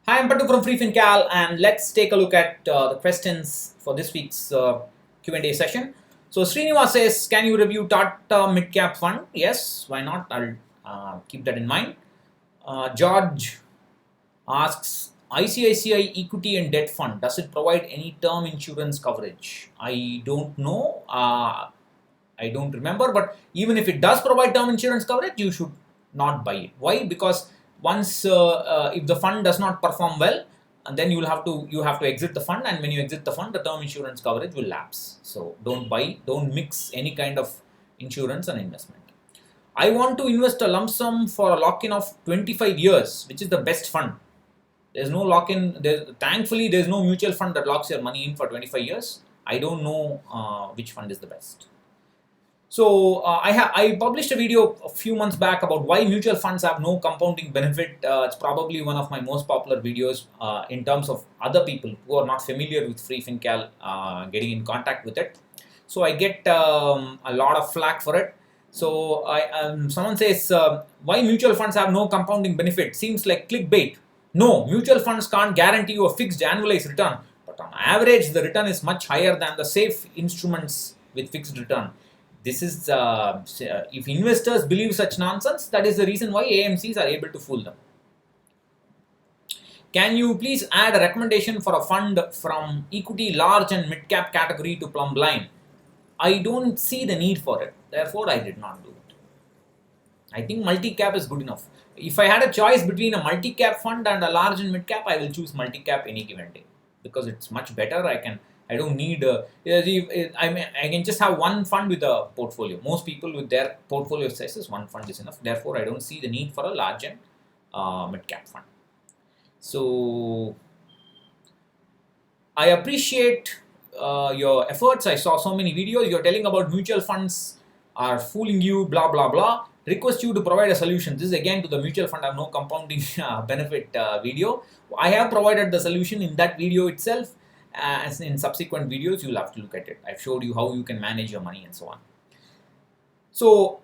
Hi, I'm Patu from Freefincal, and let's take a look at the questions for this week's Q&A session. So Srinivas says, can you review Tata Mid-Cap Fund? Yes, why not? I'll keep that in mind. George asks, ICICI Equity and Debt Fund, does it provide any term insurance coverage? I don't know. I don't remember, but even if it does provide term insurance coverage, you should not buy it. Why? Because once if the fund does not perform well, and then you have to exit the fund, and when you exit the fund, the term insurance coverage will lapse. So don't mix any kind of insurance and investment. I want to invest a lump sum for a lock-in of 25 years, which is the best fund. There's no lock-in. Thankfully, there's no mutual fund that locks your money in for 25 years. I don't know which fund is the best. So I published a video a few months back about why mutual funds have no compounding benefit. It's probably one of my most popular videos in terms of other people who are not familiar with Freefincal getting in contact with it. So I get a lot of flack for it. So someone says, why mutual funds have no compounding benefit? Seems like clickbait. No, mutual funds can't guarantee you a fixed annualized return, but on average, the return is much higher than the safe instruments with fixed return. This is if investors believe such nonsense, that is the reason why AMCs are able to fool them. Can you please add a recommendation for a fund from equity large and mid cap category to plumb line? I don't see the need for it, therefore I did not do it. I think multi-cap is good enough. If I had a choice between a multi-cap fund and a large and mid-cap, I will choose multi-cap any given day because it's much better. I don't need I can just have one fund with a portfolio. Most people with their portfolio sizes, one fund is enough. Therefore, I don't see the need for a large and mid-cap fund. So I appreciate your efforts. I saw so many videos. You're telling about mutual funds are fooling you, blah, blah, blah. Request you to provide a solution. This is again to the mutual fund have no compounding benefit video. I have provided the solution in that video itself. As in subsequent videos, you'll have to look at it. I've showed you how you can manage your money and so on. So,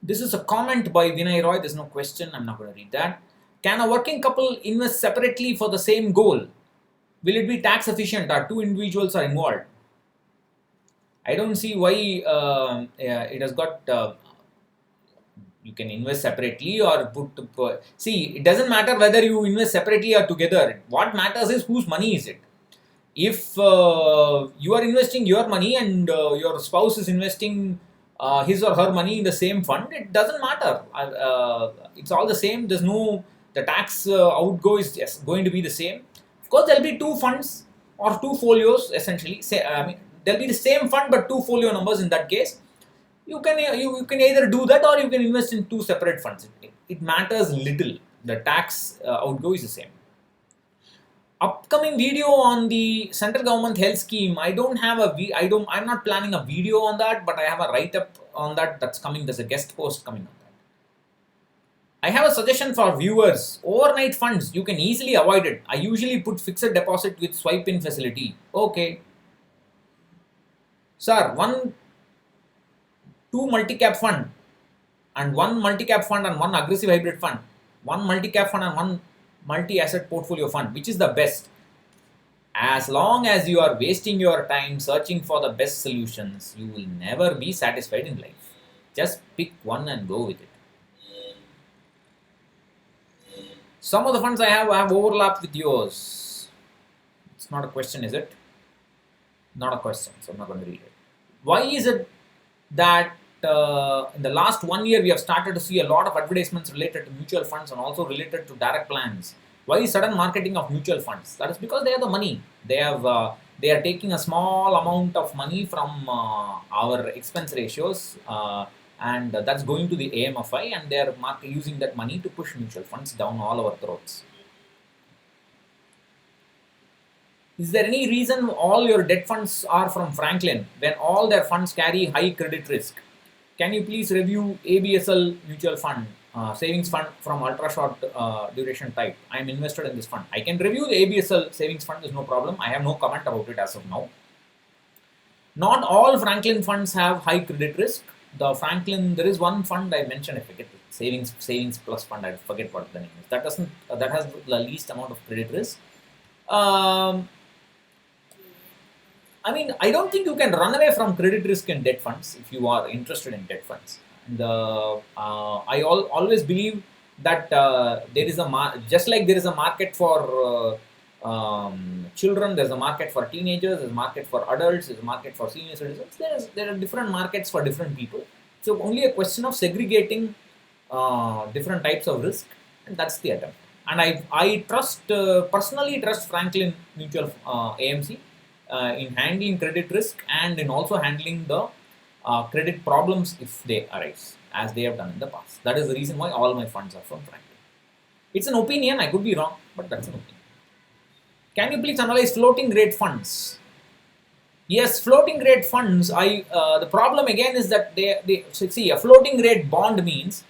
this is a comment by Vinay Roy. There's no question. I'm not going to read that. Can a working couple invest separately for the same goal? Will it be tax efficient or two individuals are involved? I don't see why it has got. You can invest separately or see, it doesn't matter whether you invest separately or together. What matters is whose money is it. If you are investing your money and your spouse is investing his or her money in the same fund, it doesn't matter. It's all the same. There's no, the tax outgo is going to be the same. Of course, there'll be two funds or two folios essentially. There'll be the same fund but two folio numbers in that case. You can either do that or you can invest in two separate funds. It matters little. The tax outgo is the same. Upcoming video on the central government health scheme. I'm not planning a video on that, but I have a write-up on that that's coming. There's a guest post coming on that. I have a suggestion for viewers. Overnight funds, you can easily avoid it. I usually put fixed deposit with swipe-in facility. Okay. Sir, two multi-cap fund and one multi-cap fund and one aggressive hybrid fund, one multi-cap fund and one multi-asset portfolio fund, which is the best? As long as you are wasting your time searching for the best solutions, you will never be satisfied in life. Just pick one and go with it. Some of the funds I have overlapped with yours. It's not a question, is it? Not a question, so I'm not going to read it. Why is it that in the last 1 year we have started to see a lot of advertisements related to mutual funds and also related to direct plans? Why is sudden marketing of mutual funds? That is because they have the money. They are taking a small amount of money from our expense ratios and that's going to the AMFI, and they are using that money to push mutual funds down all our throats. Is there any reason all your debt funds are from Franklin when all their funds carry high credit risk? Can you please review ABSL mutual fund, savings fund from ultra short duration type? I am invested in this fund. I can review the ABSL savings fund, there's no problem. I have no comment about it as of now. Not all Franklin funds have high credit risk. There is one fund I mentioned, I forget savings plus fund. I forget what the name is. That has the least amount of credit risk. Um, I mean, I don't think you can run away from credit risk in debt funds if you are interested in debt funds. And I always believe that there is just like there is a market for children, there's a market for teenagers, there's a market for adults, there's a market for senior citizens. There are different markets for different people. So only a question of segregating different types of risk, and that's the attempt. And I personally trust Franklin Mutual AMC in handling credit risk and in also handling the credit problems if they arise, as they have done in the past. That is the reason why all my funds are from Franklin. It's an opinion, I could be wrong, but that's an opinion. Can you please analyze floating rate funds? Yes, floating rate funds. The problem again is that they see a floating rate bond means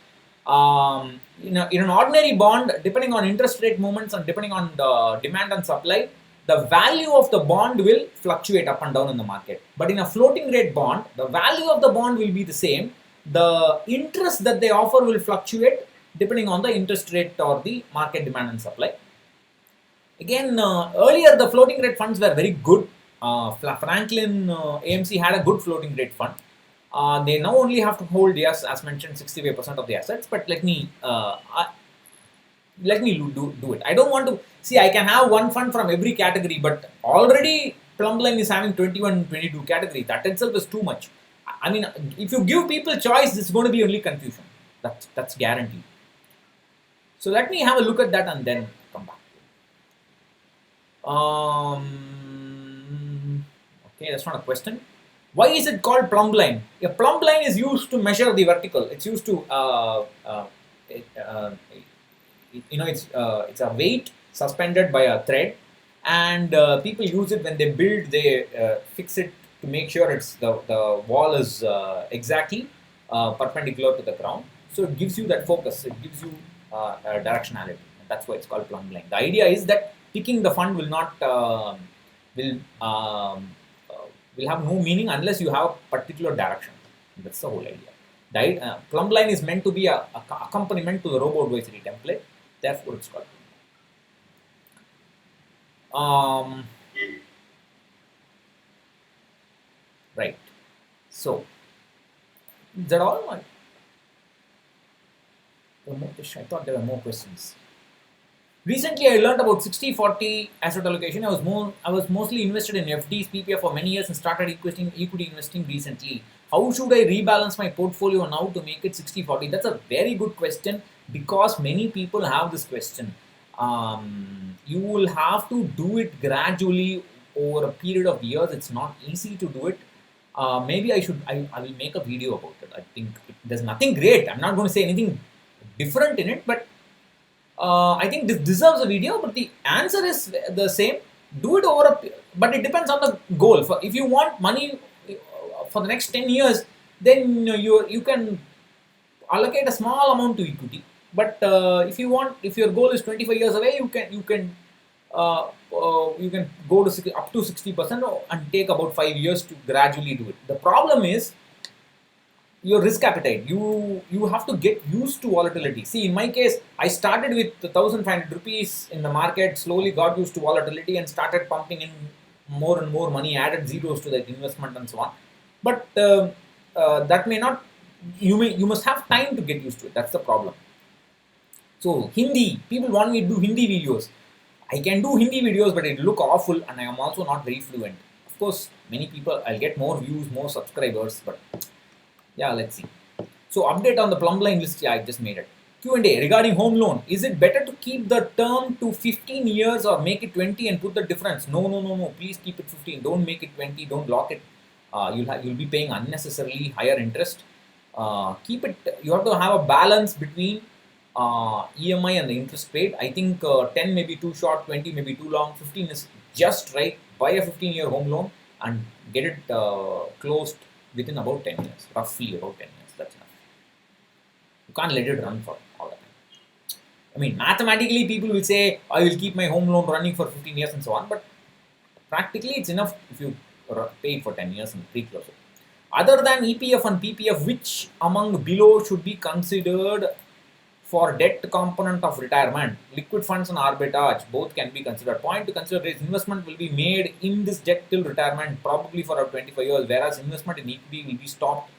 in an ordinary bond, depending on interest rate movements and depending on the demand and supply, the value of the bond will fluctuate up and down in the market. But in a floating rate bond, the value of the bond will be the same. The interest that they offer will fluctuate depending on the interest rate or the market demand and supply. Again, earlier the floating rate funds were very good. Franklin AMC had a good floating rate fund. They now only have to hold, yes, as mentioned, 65% of the assets. But let me do it. I don't want to see. I can have one fund from every category, but already Plumbline is having 21, 22 categories. That itself is too much. I mean, if you give people choice, it's going to be only confusion. That's guaranteed. So let me have a look at that and then come back. Okay, that's not a question. Why is it called plumb line? A plumb line is used to measure the vertical. It's used to, it's a weight suspended by a thread, and people use it when they build. They fix it to make sure it's the wall is exactly perpendicular to the ground. So it gives you that focus. It gives you directionality. That's why it's called plumb line. The idea is that picking the fund will not will have no meaning unless you have a particular direction. That's the whole idea. Plumb line is meant to be a accompaniment to the robo advisory template. Therefore, it's called. Right. So, is that all? I thought there were more questions. Recently, I learned about 60-40 asset allocation. I was mostly invested in FDs, PPF for many years and started equity investing recently. How should I rebalance my portfolio now to make it 60-40? That's a very good question because many people have this question. You will have to do it gradually over a period of years. It's not easy to do it. Maybe I will make a video about it. I think there's nothing great. I'm not going to say anything different in it, but I think this deserves a video, but the answer is the same. Do it but it depends on the goal. If you want money for the next 10 years, then you can allocate a small amount to equity. But if your goal is 25 years away, you can go to up to 60% and take about 5 years to gradually do it. The problem is your risk appetite. You have to get used to volatility. See, in my case, I started with 1,500 rupees in the market, slowly got used to volatility and started pumping in more and more money, added zeros to that investment and so on. But that may not, you must have time to get used to it. That's the problem. So Hindi, people want me to do Hindi videos. I can do Hindi videos, but it look awful and I am also not very fluent. Of course, many people, I'll get more views, more subscribers, but yeah, let's see. So update on the plumb line list, yeah, I just made it. Q&A regarding home loan. Is it better to keep the term to 15 years or make it 20 and put the difference? No. Please keep it 15. Don't make it 20. Don't lock it. You'll be paying unnecessarily higher interest. Keep it. You have to have a balance between EMI and the interest paid. I think 10 may be too short, 20 may be too long, 15 is just right. Buy a 15-year home loan and get it closed within about 10 years, roughly about 10 years. That's enough. You can't let it run for all the time. I mean, mathematically, people will say, I will keep my home loan running for 15 years and so on, but practically, it's enough if you pay for 10 years and pre-close it. Other than EPF and PPF, which among below should be considered for debt component of retirement, liquid funds and arbitrage both can be considered. Point to consider is investment will be made in this debt till retirement, probably for about 25 years, whereas investment in equity will be stopped.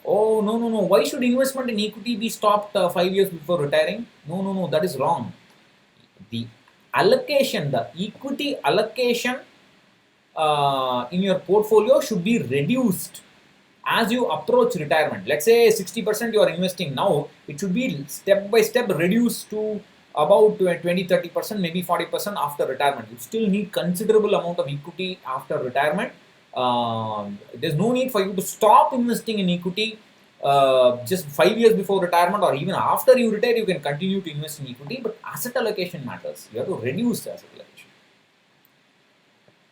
Oh, no, no, no. Why should investment in equity be stopped 5 years before retiring? No, no, no. That is wrong. The allocation, the equity allocation in your portfolio should be reduced as you approach retirement. Let's say 60% you are investing now, it should be step by step reduced to about 20-30%, maybe 40% after retirement. You still need considerable amount of equity after retirement. There's no need for you to stop investing in equity just 5 years before retirement, or even after you retire you can continue to invest in equity, but asset allocation matters. You have to reduce the asset allocation.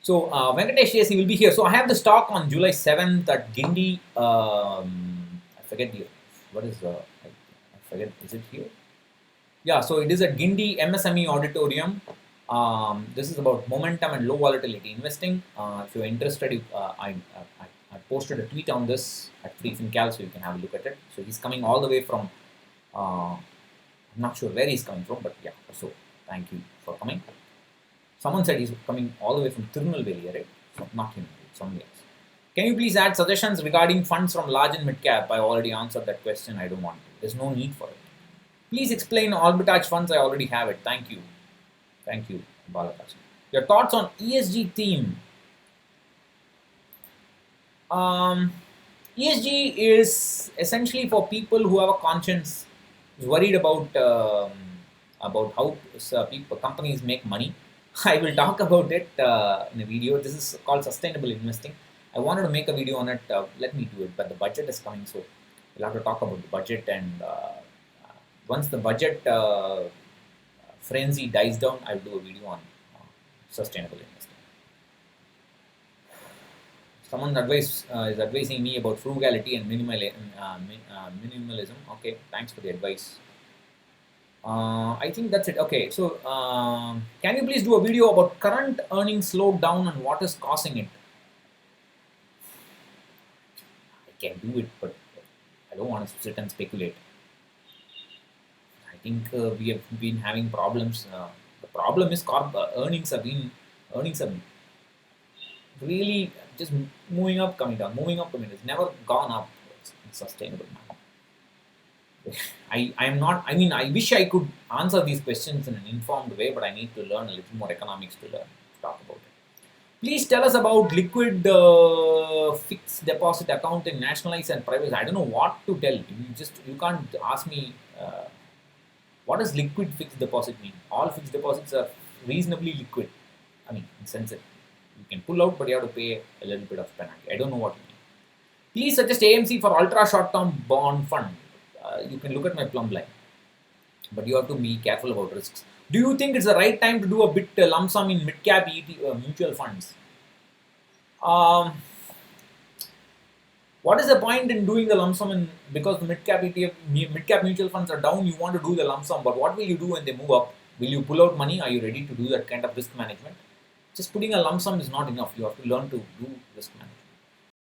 So Venkatesh, yes, he will be here. So I have the stock on July 7th at Gindi. I forget what is I forget, is it here? Yeah, so it is at Gindi MSME Auditorium. This is about momentum and low volatility investing. If you're interested, I posted a tweet on this at Freefincal, so you can have a look at it. So he's coming all the way from, I'm not sure where he's coming from, but yeah, so thank you for coming. Someone said he's coming all the way from Tirunelveli, right? So not him, somebody else. Can you please add suggestions regarding funds from large and mid cap? I already answered that question. I don't want to. There's no need for it. Please explain arbitrage funds. I already have it. Thank you. Thank you, Balakash. Your thoughts on ESG theme? ESG is essentially for people who have a conscience, who's worried about how companies make money. I will talk about it in a video. This is called sustainable investing. I wanted to make a video on it. Let me do it, but the budget is coming, so we'll have to talk about the budget. And once the budget frenzy dies down, I'll do a video on sustainable investing. Someone is advising me about frugality and minimalism. Okay, thanks for the advice. I think that's it. Okay, so can you please do a video about current earnings slowdown and what is causing it? I can do it, but I don't want to sit and speculate. I think we have been having problems. The problem is earnings have really just moving up, coming down, moving up, coming down. It's never gone up. It's sustainable now. I wish I could answer these questions in an informed way, but I need to learn a little more economics to talk about it. Please tell us about liquid fixed deposit account in nationalized and private. I don't know what to tell. You can't ask me what does liquid fixed deposit mean. All fixed deposits are reasonably liquid. I mean, in sense that you can pull out, but you have to pay a little bit of penalty. I don't know what you mean. Please suggest AMC for ultra short-term bond fund. You can look at my plumb line, but you have to be careful about risks. Do you think it's the right time to do a bit lump sum in mid-cap mutual funds? What is the point in doing the lump sum because the mid-cap mutual funds are down, you want to do the lump sum, but what will you do when they move up? Will you pull out money? Are you ready to do that kind of risk management? Just putting a lump sum is not enough. You have to learn to do risk management.